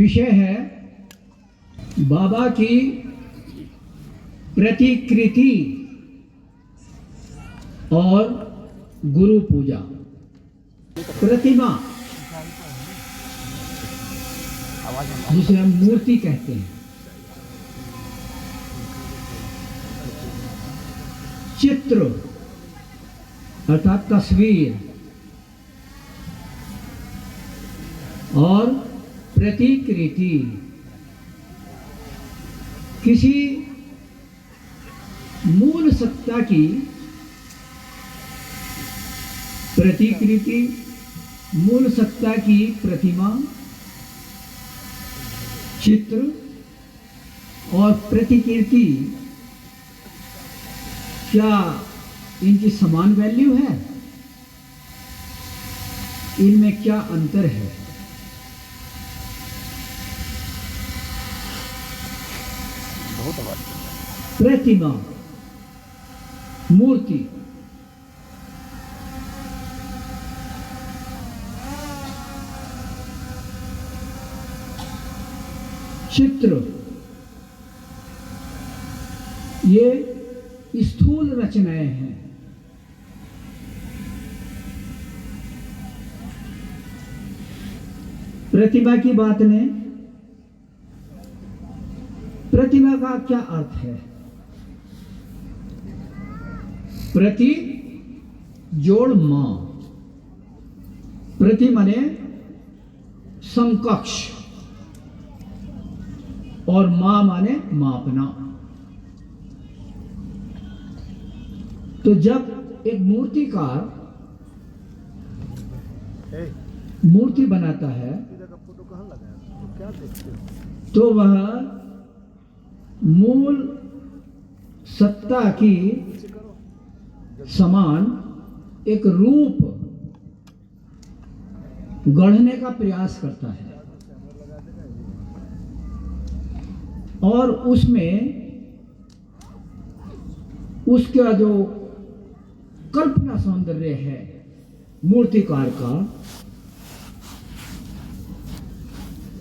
विषय है बाबा की प्रतिकृति और गुरु पूजा। प्रतिमा जिसे हम मूर्ति कहते हैं, चित्र अर्थात तस्वीर और प्रतिकृति किसी मूल सत्ता की प्रतिकृति, मूल सत्ता की प्रतिमा, चित्र और प्रतिकृति, क्या इनकी समान वैल्यू है? इनमें क्या अंतर है? प्रतिमा, मूर्ति, चित्र, ये स्थूल रचनाएं हैं। प्रतिमा की बात ने, प्रतिमा का क्या अर्थ है? प्रति जोड़ मां, प्रति माने समकक्ष और मां माने मापना। तो जब एक मूर्तिकार मूर्ति बनाता है तो वह मूल सत्ता की समान एक रूप गढ़ने का प्रयास करता है और उसमें उसका जो कल्पना सौंदर्य है मूर्तिकार का,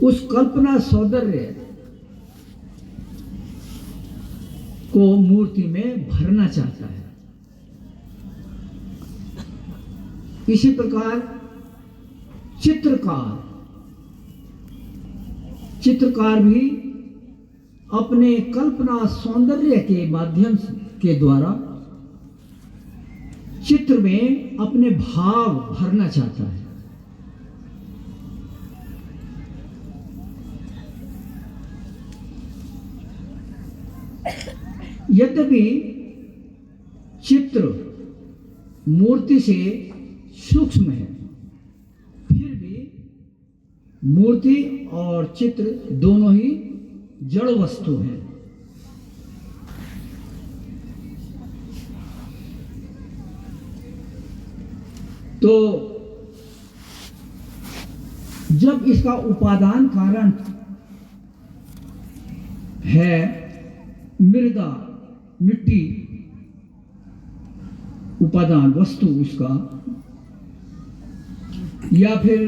उस कल्पना सौंदर्य को मूर्ति में भरना चाहता है। इसी प्रकार चित्रकार भी अपने कल्पना सौंदर्य के माध्यम के द्वारा चित्र में अपने भाव भरना चाहता है। यद्यपि चित्र मूर्ति से सूक्ष्म है, फिर भी मूर्ति और चित्र दोनों ही जड़ वस्तु हैं। तो जब इसका उपादान कारण है मृदा, मिट्टी, उपादान वस्तु उसका, या फिर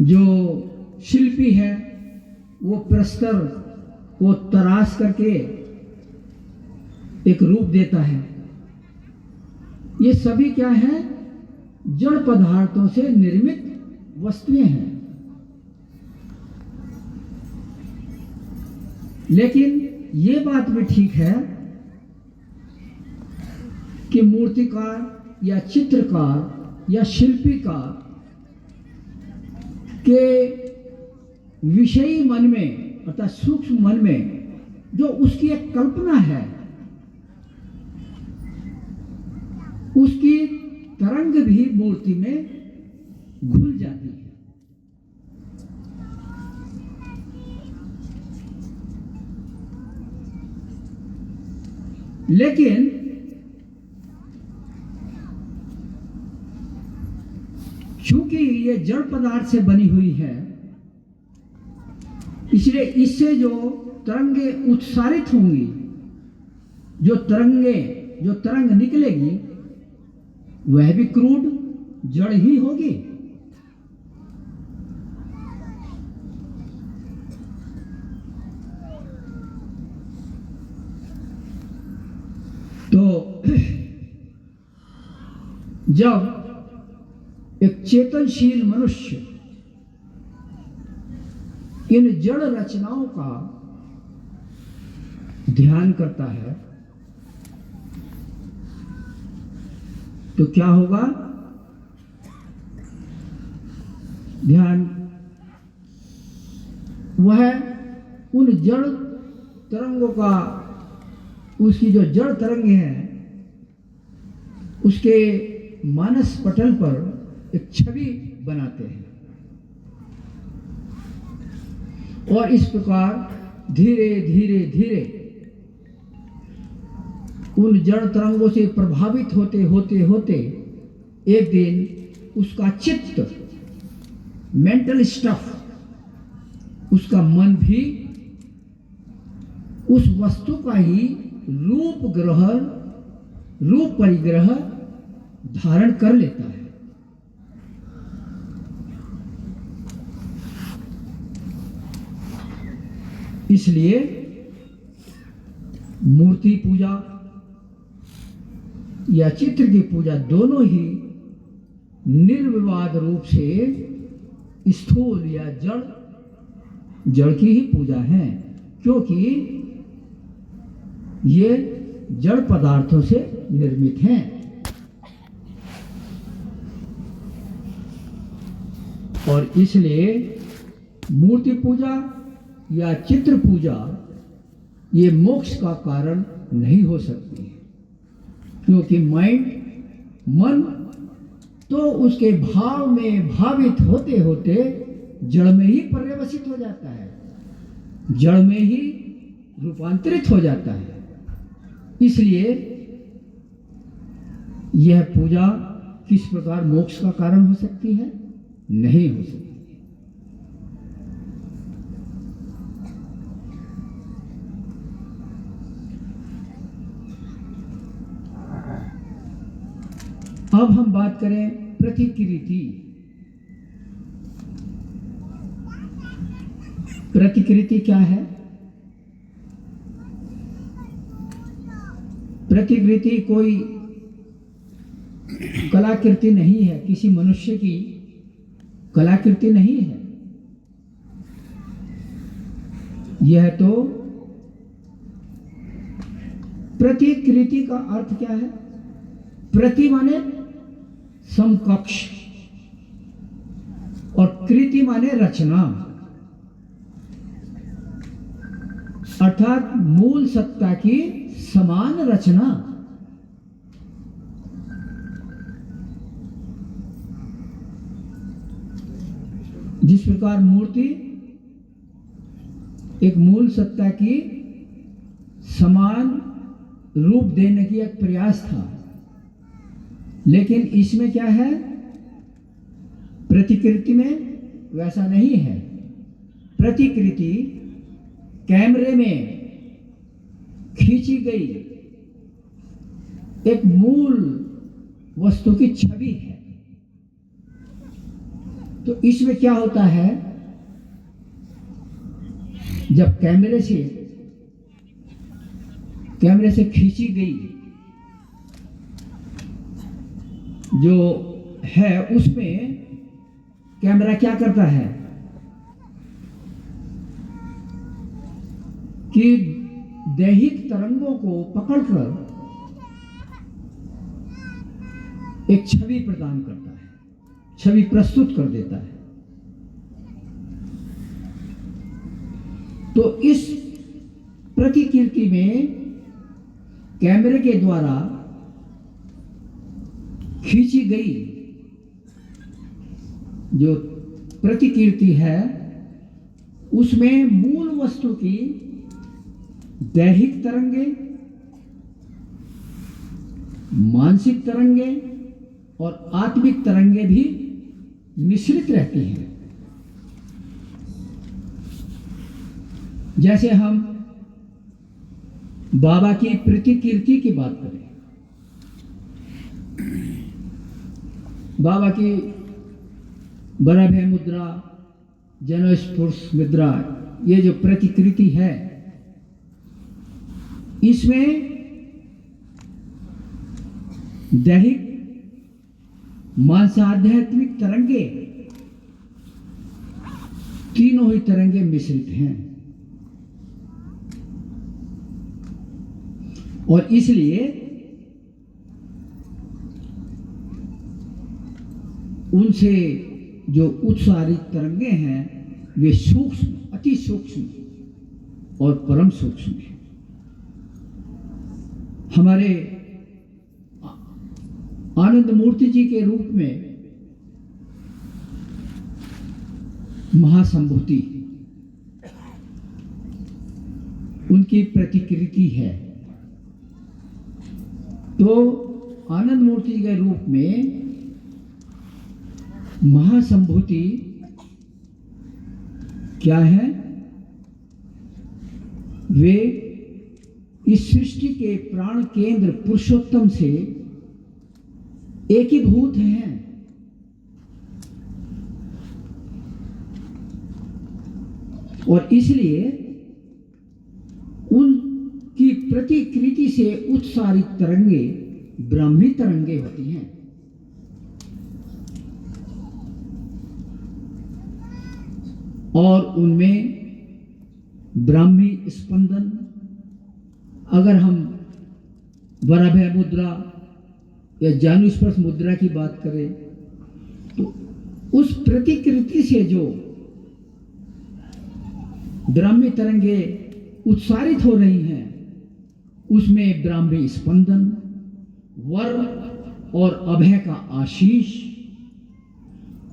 जो शिल्पी है वो प्रस्तर को तराश करके एक रूप देता है, ये सभी क्या है? जड़ पदार्थों से निर्मित वस्तुएं हैं। लेकिन ये बात भी ठीक है कि मूर्तिकार या चित्रकार या शिल्पीकार के विषयी मन में अर्थात सूक्ष्म मन में जो उसकी एक कल्पना है, उसकी तरंग भी मूर्ति में घुल जाती है। लेकिन चूंकि ये जड़ पदार्थ से बनी हुई है, इसलिए इससे जो तरंगे उत्सारित होंगी, जो तरंग निकलेगी, वह भी क्रूड जड़ ही होगी। जब एक चेतनशील मनुष्य इन जड़ रचनाओं का ध्यान करता है तो क्या होगा? ध्यान वह उन जड़ तरंगों का, उसकी जो जड़ तरंगे हैं उसके मानस पटल पर एक छवि बनाते हैं और इस प्रकार धीरे धीरे धीरे उन जड़ तरंगों से प्रभावित होते होते होते एक दिन उसका चित्त, मेंटल स्टफ, उसका मन भी उस वस्तु का ही रूप परिग्रह धारण कर लेता है। इसलिए मूर्ति पूजा या चित्र की पूजा दोनों ही निर्विवाद रूप से स्थूल या जड़ की ही पूजा है, क्योंकि ये जड़ पदार्थों से निर्मित हैं। और इसलिए मूर्ति पूजा या चित्र पूजा ये मोक्ष का कारण नहीं हो सकती है, क्योंकि मन तो उसके भाव में भावित होते होते जड़ में ही पर्यवसित हो जाता है, जड़ में ही रूपांतरित हो जाता है। इसलिए यह पूजा किस प्रकार मोक्ष का कारण हो सकती है? नहीं हो सकती। अब हम बात करें प्रतिकृति। प्रतिकृति क्या है? प्रतिकृति कोई कलाकृति नहीं है, किसी मनुष्य की कलाकृति नहीं है। यह तो प्रतिकृति का अर्थ क्या है? प्रति माने समकक्ष और कृति माने रचना, अर्थात मूल सत्ता की समान रचना। जिस प्रकार मूर्ति एक मूल सत्ता की समान रूप देने की एक प्रयास था, लेकिन इसमें क्या है? प्रतिकृति में वैसा नहीं है। प्रतिकृति कैमरे में खींची गई एक मूल वस्तु की छवि है। तो इसमें क्या होता है? जब कैमरे से खींची गई जो है, उसमें कैमरा क्या करता है कि दैहिक तरंगों को पकड़कर एक छवि प्रदान करता है, छवि प्रस्तुत कर देता है। तो इस प्रतिकृति में कैमरे के द्वारा खींची गई जो प्रतिकृति है, उसमें मूल वस्तु की दैहिक तरंगे, मानसिक तरंगे और आत्मिक तरंगे भी मिश्रित रहती हैं। जैसे हम बाबा की प्रतिकृति की बात करें, बाबा की बराभय मुद्रा, जनस्फुर्ष मुद्रा, ये जो प्रतिकृति है, इसमें दैहिक मानसाध्यात्मिक तरंगे, तीनों ही तरंगे मिश्रित हैं और इसलिए उनसे जो उत्सारित तरंगे हैं वे सूक्ष्म, अति सूक्ष्म और परम सूक्ष्म हैं। हमारे आनंद मूर्ति जी के रूप में महासंभूति उनकी प्रतिकृति है, तो आनंद मूर्ति के रूप में महासंभूति क्या है? वे इस सृष्टि के प्राण केंद्र पुरुषोत्तम से एकीभूत हैं। और इसलिए उनकी प्रतिकृति से उत्सारित तरंगे ब्राह्मी तरंगे होती हैं। और उनमें ब्राह्मी स्पंदन, अगर हम वराभय मुद्रा या जानुस्पर्श मुद्रा की बात करें तो उस प्रतिकृति से जो ब्राह्मी तरंगे उत्सारित हो रही हैं उसमें ब्राह्मी स्पंदन, वर और अभय का आशीष,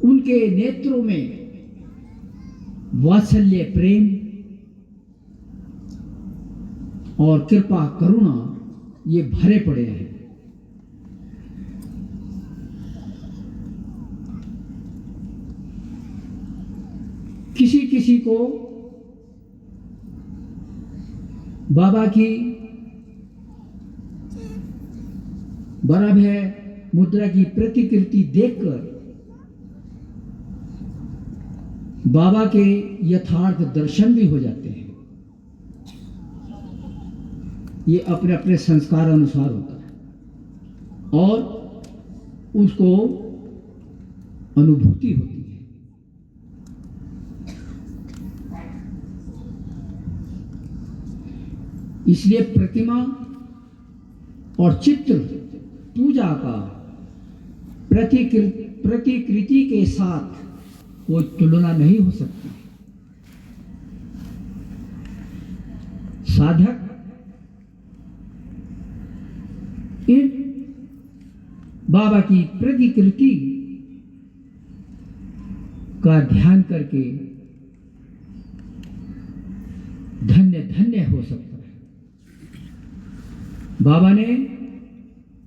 उनके नेत्रों में वात्सल्य प्रेम और कृपा करुणा ये भरे पड़े हैं। किसी किसी को बाबा की वराभय मुद्रा की प्रतिकृति देखकर बाबा के यथार्थ दर्शन भी हो जाते हैं। ये अपने अपने संस्कार अनुसार होता है और उसको अनुभूति होती है। इसलिए प्रतिमा और चित्र पूजा का प्रतिकृति के साथ कोई तुलना नहीं हो सकती। साधक इन बाबा की प्रतिकृति का ध्यान करके धन्य धन्य हो सकता है। बाबा ने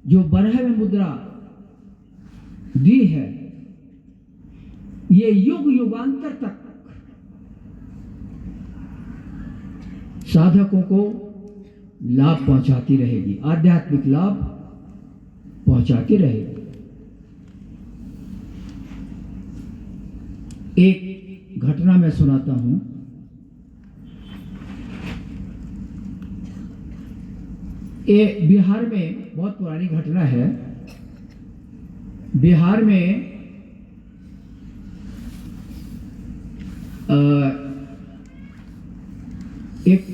जो वराभय मुद्रा दी है ये युग युगांतर तक साधकों को लाभ पहुंचाती रहेगी, आध्यात्मिक लाभ पहुंचाती रहेगी। एक घटना मैं सुनाता हूं। ये बिहार में बहुत पुरानी घटना है। बिहार में एक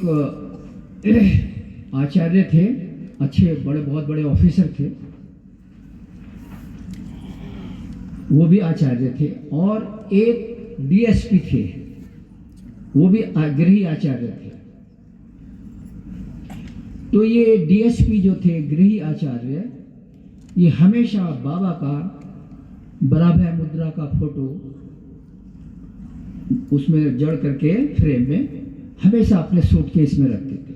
आचार्य थे, अच्छे बड़े बहुत बड़े ऑफिसर थे, वो भी आचार्य थे, और एक डीएसपी थे, वो भी गृही आचार्य थे। तो ये डीएसपी जो थे गृही आचार्य, ये हमेशा बाबा का वराभय मुद्रा का फोटो उसमें जड़ करके फ्रेम में हमेशा अपने सूटकेस में रखते थे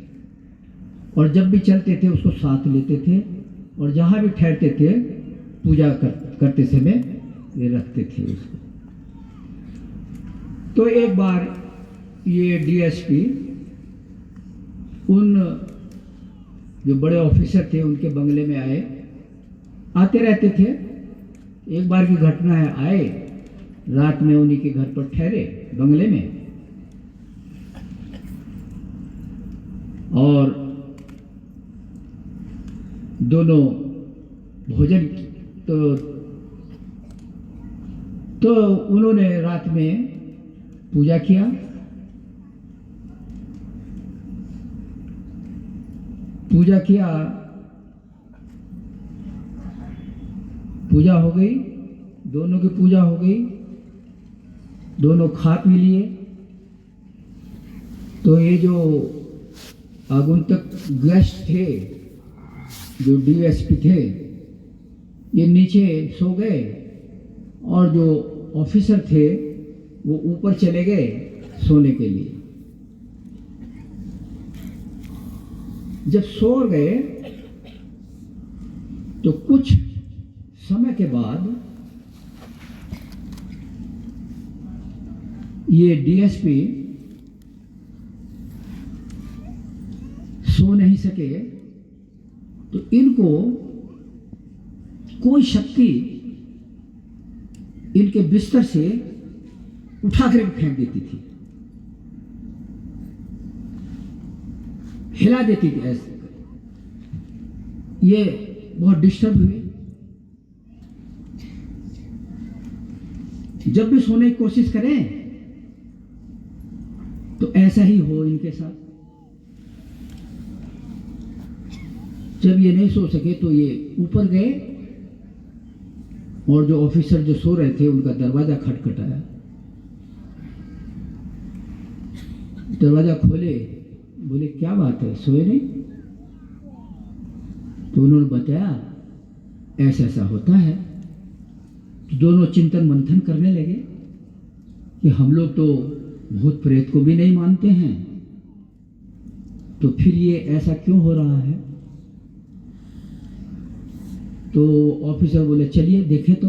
और जब भी चलते थे उसको साथ लेते थे और जहाँ भी ठहरते थे पूजा करते समय ये रखते थे उसको। तो एक बार ये डीएसपी उन जो बड़े ऑफिसर थे उनके बंगले में आए, आते रहते थे। एक बार की घटना है, आए रात में उन्हीं के घर पर ठहरे बंगले में, और दोनों भोजन तो उन्होंने रात में पूजा किया। पूजा हो गई, दोनों की पूजा हो गई, दोनों खा पी लिए। तो ये जो आगंतुक गेस्ट थे, जो डीएसपी थे, ये नीचे सो गए और जो ऑफिसर थे वो ऊपर चले गए सोने के लिए। जब सो गए तो कुछ समय के बाद ये डीएसपी सो नहीं सके, तो इनको कोई शक्ति इनके बिस्तर से उठा कर फेंक देती थी, हिला देती थी ऐसे। ये बहुत डिस्टर्ब हुए। जब भी सोने की कोशिश करें तो ऐसा ही हो इनके साथ। जब ये नहीं सो सके तो ये ऊपर गए और जो ऑफिसर जो सो रहे थे उनका दरवाजा खटखटाया। दरवाजा खोले, बोले क्या बात है, सोए नहीं? तो उन्होंने बताया ऐसा ऐसा होता है। तो दोनों चिंतन मंथन करने लगे कि हम लोग तो भूत प्रेत को भी नहीं मानते हैं, तो फिर ये ऐसा क्यों हो रहा है? तो ऑफिसर बोले चलिए देखें तो।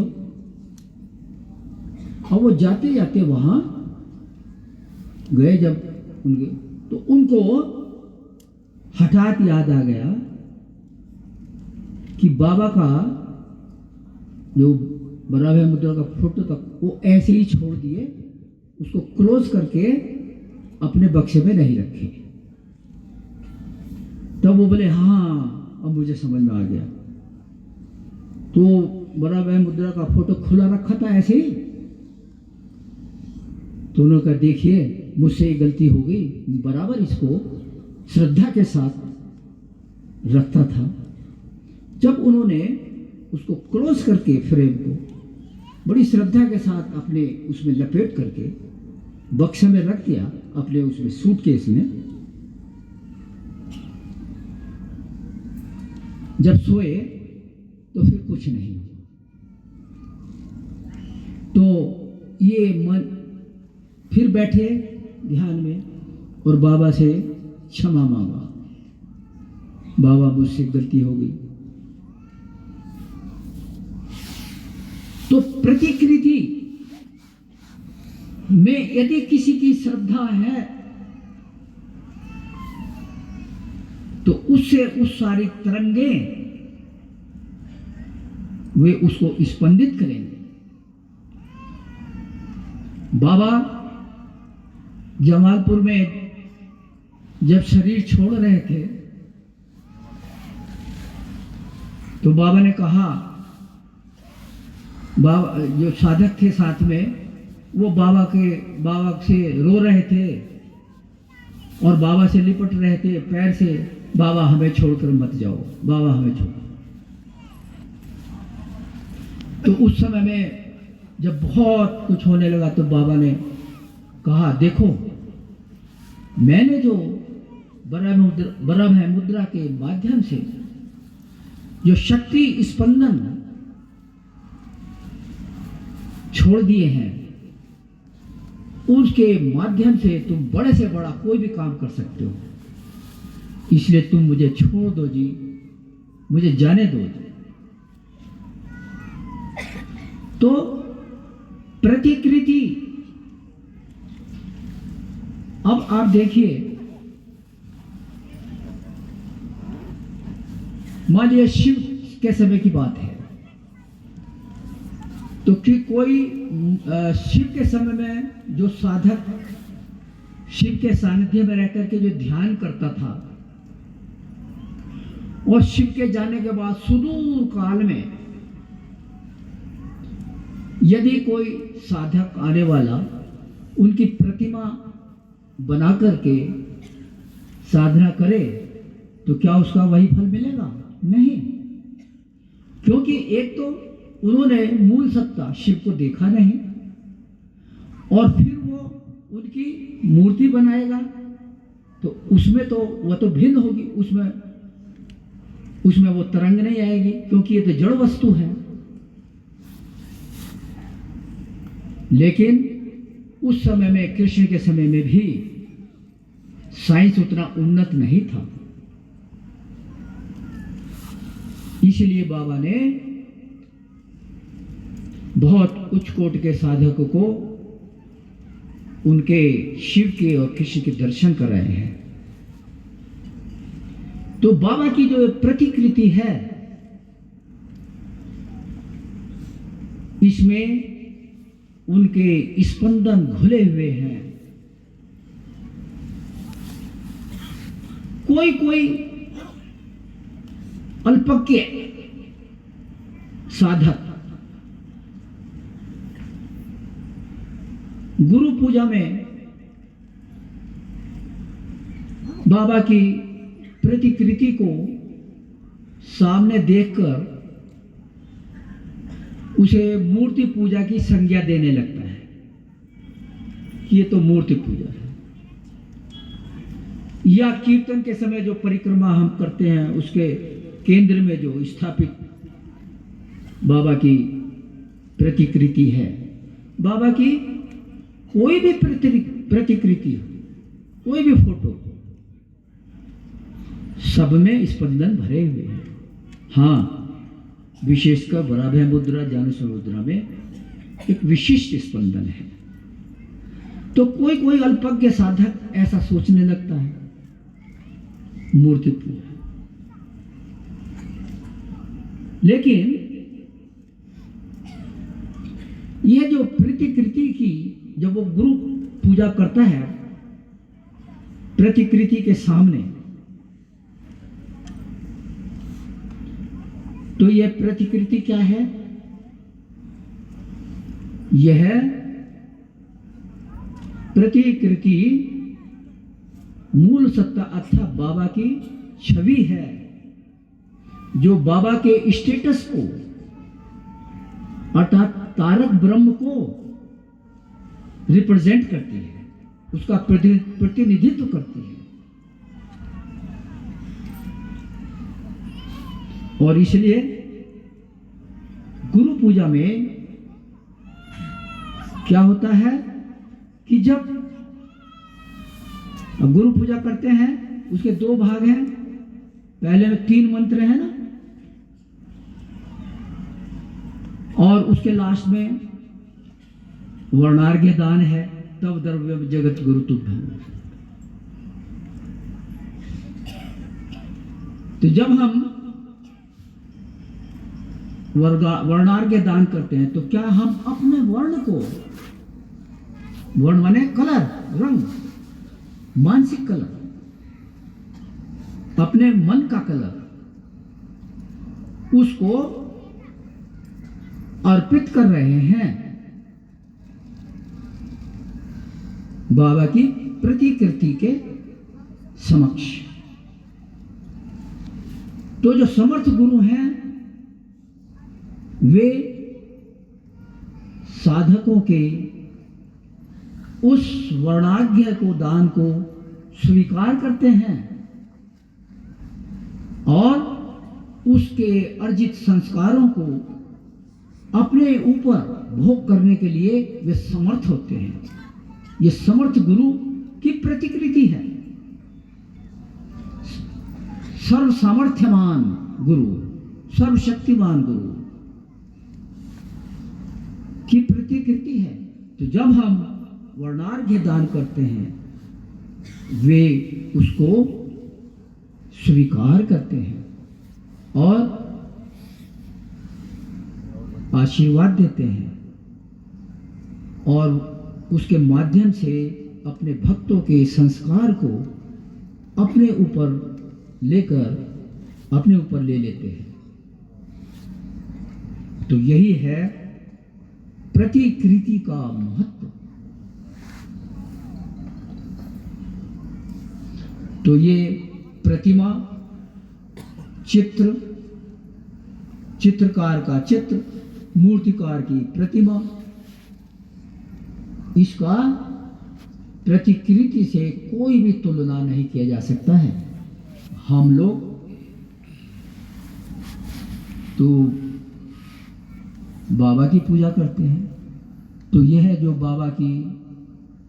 और वो जाते जाते वहां गए, जब उनके तो उनको हठात याद आ गया कि बाबा का जो बराबर मुद्रा का फोटो था वो ऐसे ही छोड़ दिए, उसको क्लोज करके अपने बक्से में नहीं रखे। तब वो बोले हाँ अब मुझे समझ में आ गया। तो बराबर मुद्रा का फोटो खुला रखा था ऐसे ही। तो उन्होंने कहा देखिए मुझसे गलती हो गई, बराबर इसको श्रद्धा के साथ रखता था। जब उन्होंने उसको क्लोज करके फ्रेम को बड़ी श्रद्धा के साथ अपने उसमें लपेट करके बक्से में रख दिया, अपने उसमें सूटकेस में, जब सोए तो फिर कुछ नहीं। तो ये मन फिर बैठे ध्यान में और बाबा से क्षमा मांगा, बाबा मुझसे गलती हो गई। तो प्रतिकृति में यदि किसी की श्रद्धा है तो उससे उस सारी तरंगे वे उसको स्पंदित करेंगे। बाबा जमालपुर में जब शरीर छोड़ रहे थे तो बाबा ने कहा, बाबा जो साधक थे साथ में वो बाबा से रो रहे थे और बाबा से लिपट रहे थे पैर से, बाबा हमें छोड़कर मत जाओ, बाबा हमें छोड़। तो उस समय में जब बहुत कुछ होने लगा तो बाबा ने कहा देखो मैंने जो ब्रह्म मुद्रा के माध्यम से जो शक्ति स्पंदन छोड़ दिए हैं उसके माध्यम से तुम बड़े से बड़ा कोई भी काम कर सकते हो, इसलिए तुम मुझे छोड़ दो जी, मुझे जाने दो जी। तो प्रतिकृति, अब आप देखिए मान लीजिए शिव के समय की बात है तो कि कोई शिव के समय में जो साधक शिव के सानिध्य में रहकर के जो ध्यान करता था और शिव के जाने के बाद सुदूर काल में यदि कोई साधक आने वाला उनकी प्रतिमा बना करके साधना करे तो क्या उसका वही फल मिलेगा? नहीं, क्योंकि एक तो उन्होंने मूल सत्ता शिव को देखा नहीं, और फिर वो उनकी मूर्ति बनाएगा तो उसमें तो वह तो भिन्न होगी, उसमें वो तरंग नहीं आएगी, क्योंकि ये तो जड़ वस्तु है। लेकिन उस समय में, कृष्ण के समय में भी साइंस उतना उन्नत नहीं था, इसलिए बाबा ने बहुत उच्च कोट के साधकों को उनके शिव के और कृष्ण के दर्शन कराए हैं। तो बाबा की जो प्रतिकृति है, इसमें उनके स्पंदन घुले हुए हैं। कोई कोई अल्पज्ञ साधक गुरु पूजा में बाबा की प्रतिकृति को सामने देखकर उसे मूर्ति पूजा की संज्ञा देने लगता है कि ये तो मूर्ति पूजा है। या कीर्तन के समय जो परिक्रमा हम करते हैं, उसके केंद्र में जो स्थापित बाबा की प्रतिकृति है, बाबा की कोई भी प्रतिकृति हो, कोई भी फोटो, सब में स्पंदन भरे हुए हैं। हाँ, विशेषकर वराभय मुद्रा, ज्ञानेश्वर मुद्रा में एक विशिष्ट स्पंदन है। तो कोई कोई अल्पज्ञ साधक ऐसा सोचने लगता है मूर्ति पूजा। लेकिन यह जो प्रतिकृति की, जब वो गुरु पूजा करता है प्रतिकृति के सामने, तो यह प्रतिकृति क्या है? यह प्रतिकृति मूल सत्ता अर्थात बाबा की छवि है, जो बाबा के स्टेटस को अर्थात तारक ब्रह्म को रिप्रेजेंट करती है, उसका प्रतिनिधित्व करती है। और इसलिए गुरु पूजा में क्या होता है कि जब गुरु पूजा करते हैं, उसके दो भाग हैं। पहले में 3 मंत्र है ना, और उसके लास्ट में वर्णार्घ्य दान है। तब द्रव्य जगत गुरु तुभ्यं। तो जब हम वर्णार्घ्य दान करते हैं तो क्या हम अपने वर्ण को, वर्ण माने कलर, रंग, मानसिक कलर, अपने मन का कलर, उसको अर्पित कर रहे हैं बाबा की प्रतिकृति के समक्ष? तो जो समर्थ गुरु हैं वे साधकों के उस वर्णाढ्य को, दान को स्वीकार करते हैं और उसके अर्जित संस्कारों को अपने ऊपर भोग करने के लिए वे समर्थ होते हैं। ये समर्थ गुरु की प्रतिकृति है। सर्व सामर्थ्यवान गुरु, सर्वशक्तिमान गुरु की प्रतिकृति है। तो जब हम वर्णार्घ्य दान करते हैं वे उसको स्वीकार करते हैं और आशीर्वाद देते हैं और उसके माध्यम से अपने भक्तों के संस्कार को अपने ऊपर ले लेते हैं। तो यही है प्रतिकृति का महत्व। तो ये प्रतिमा, चित्र, चित्रकार का चित्र, मूर्तिकार की प्रतिमा, इसका प्रतिकृति से कोई भी तुलना नहीं किया जा सकता है। हम लोग तो बाबा की पूजा करते हैं, तो यह जो बाबा की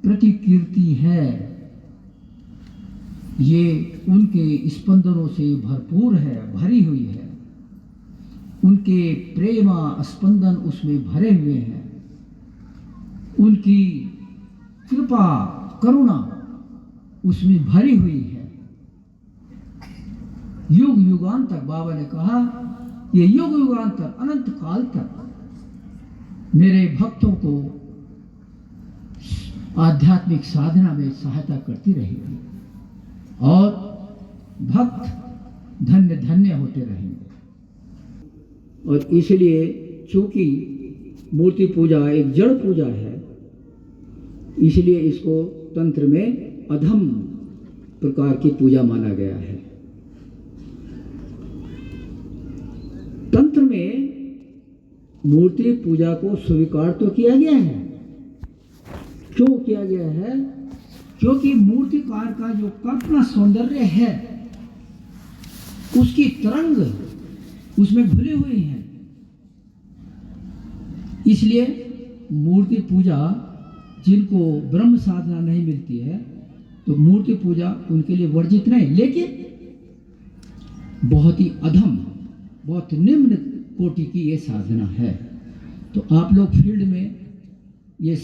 प्रतिकृति है, ये उनके स्पंदनों से भरपूर है, भरी हुई है। उनके प्रेमा स्पंदन उसमें भरे हुए हैं। उनकी कृपा करुणा उसमें भरी हुई है। युग युगांतर, बाबा ने कहा, ये युग युगांतर अनंत काल तक मेरे भक्तों को आध्यात्मिक साधना में सहायता करती रहेगी और भक्त धन्य धन्य होते रहेंगे। और इसलिए चूंकि मूर्ति पूजा एक जड़ पूजा है, इसलिए इसको तंत्र में अधम प्रकार की पूजा माना गया है। तंत्र में मूर्ति पूजा को स्वीकार तो किया गया है। क्यों किया गया है? क्योंकि मूर्तिकार का जो कल्पना सौंदर्य है, उसकी तरंग उसमें घुली हुई है। इसलिए मूर्ति पूजा, जिनको ब्रह्म साधना नहीं मिलती है, तो मूर्ति पूजा उनके लिए वर्जित नहीं, लेकिन बहुत ही अधम, बहुत निम्न कोटि की ये साधना है। तो आप लोग फील्ड में ये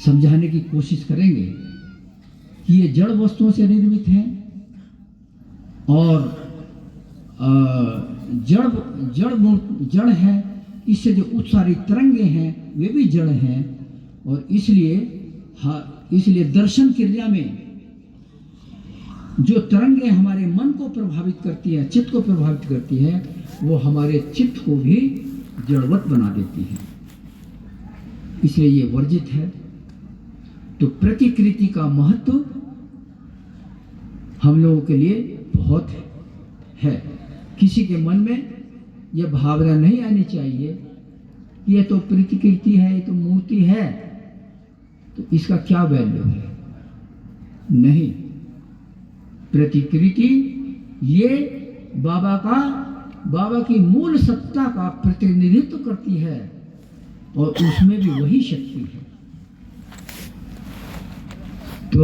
समझाने की कोशिश करेंगे कि ये जड़ वस्तुओं से निर्मित है और जड़ है। इससे जो उत्सारित तरंगे हैं वे भी जड़ हैं, और इसलिए दर्शन क्रिया में जो तरंगे हमारे मन को प्रभावित करती है, चित्त को प्रभावित करती है, वो हमारे चित्त को भी जड़वत बना देती है। इसलिए ये वर्जित है। तो प्रतिकृति का महत्व हम लोगों के लिए बहुत है। किसी के मन में यह भावना नहीं आनी चाहिए कि यह तो प्रतिकृति है, ये तो मूर्ति है, तो इसका क्या वैल्यू है। नहीं, प्रतिकृति ये बाबा की मूल सत्ता का प्रतिनिधित्व करती है, और उसमें भी वही शक्ति है। तो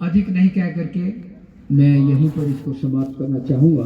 अधिक नहीं कह करके मैं यहीं पर इसको समाप्त करना चाहूँगा।